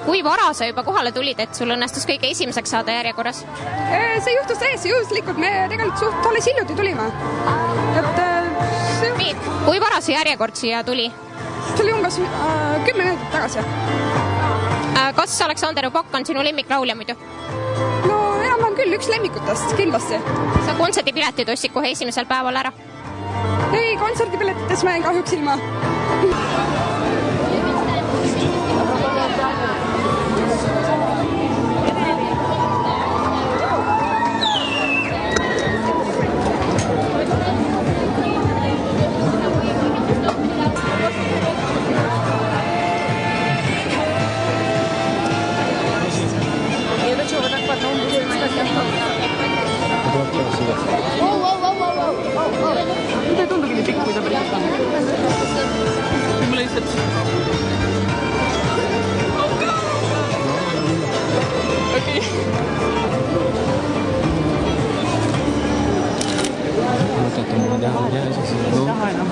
Kui vara sa juba kohale tulid, et sul õnnestus kõige esimeseks saada järjekorras? See juhtus täiesti juhuslikult, me tegelikult suht alles hiljuti tulime. Kui vara see järjekord siia tuli? See oli umbes 10 minutit tagasi. Kas Aleksander Upakk on sinu lemmiklaulja muidu? No enam-vähem küll, üks lemmikutest, kindlasti. Sa kontserdipiletid ostsid kohe esimesel päeval ära? Ei, kontserdipiletites ma jäin kahjuks ilma. Ei tundugi nii pikk, kui ta päris on. Mulle lihtsalt... Okei. Taha enam.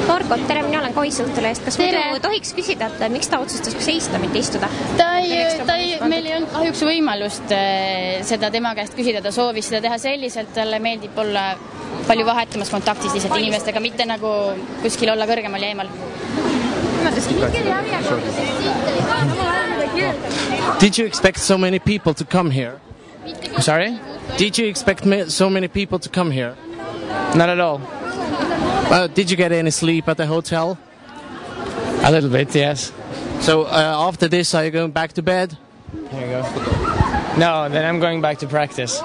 Marko, tere, mina olen Kois Õhtulehest. Kas muidu tohiks küsida, et miks ta otsustas seista, mitte istuda? Meil ei olnud kahjuks võimalust seda tema käest küsida, ta soovis seda teha selliselt, talle meeldib olla palju vahetamas kontaktis lihtsalt inimestega, mitte nagu kuskil olla kõrgemal ja eemal. Did you expect so many people to come here? Sorry? Did you expect so many people to come here? Not at all. Did you get any sleep at the hotel? A little bit, yes. So after this, are you going back to bed? Here you go. No, then I'm going back to practice.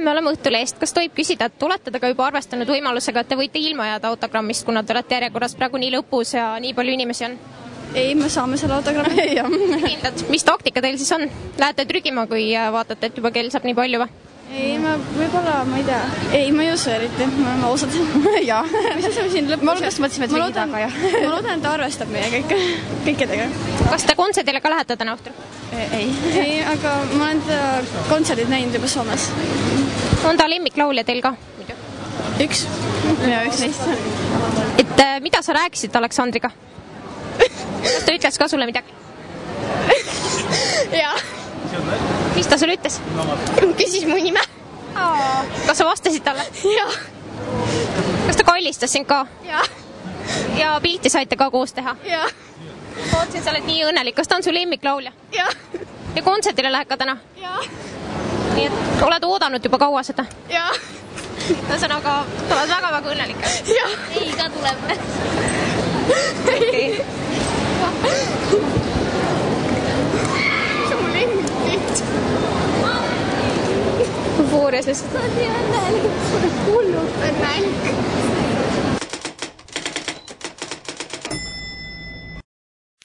Me oleme Õhtulehest. Kas tohib küsida, et olete te ka juba arvestanud võimalusega, et te võite ilma jääda autogrammist, kuna te olete järjekorras praegu nii lõpus ja nii palju inimesi on? Ei, me saame selle autogrammi. Kindlad, mis taktika teil siis on? Lähete trügima, kui vaatate, et juba kell saab nii palju või? Ei, võib-olla, ma ei tea. Ei, ma ei usu eriti, ma olen ausad. Jaa. Mis asja me siin lõpus? Ma alguses mõtlesime, et trügi taga, jah. Ma loodan, et ta arvestab meie kõikidega. Kas te kontserdile ka lähete täna õhtul? Ei, aga ma olen teda kontserdid näinud juba Soomes. On ta lemmiklaulja teil ka? Üks. Ja üks neist. Et mida sa rääkisid Aleksandriga? Kas ta ütles ka sulle midagi? Jaa. Mis ta sulle ütles? Küsis mu nime. Kas sa vastasid talle? Jaa. Kas ta kallistas sind ka? Jaa. Ja pilti saite ka koos teha? Jaa. Ootsin, sa oled nii õnnelik. Kas ta on su lemmiklaulja? Jaa. Ja kontserdile lähed ka täna? Jaa. Nii et oled oodanud juba kaua seda? Jaa. Ühesõnaga, sa oled väga-väga õnnelik. Jaa. Ei, ka tuleb. Ei. See on mu lemmikpilt. Eufoorias lihtsalt. Sa oled nii õnnelik. Hullult õnnelik.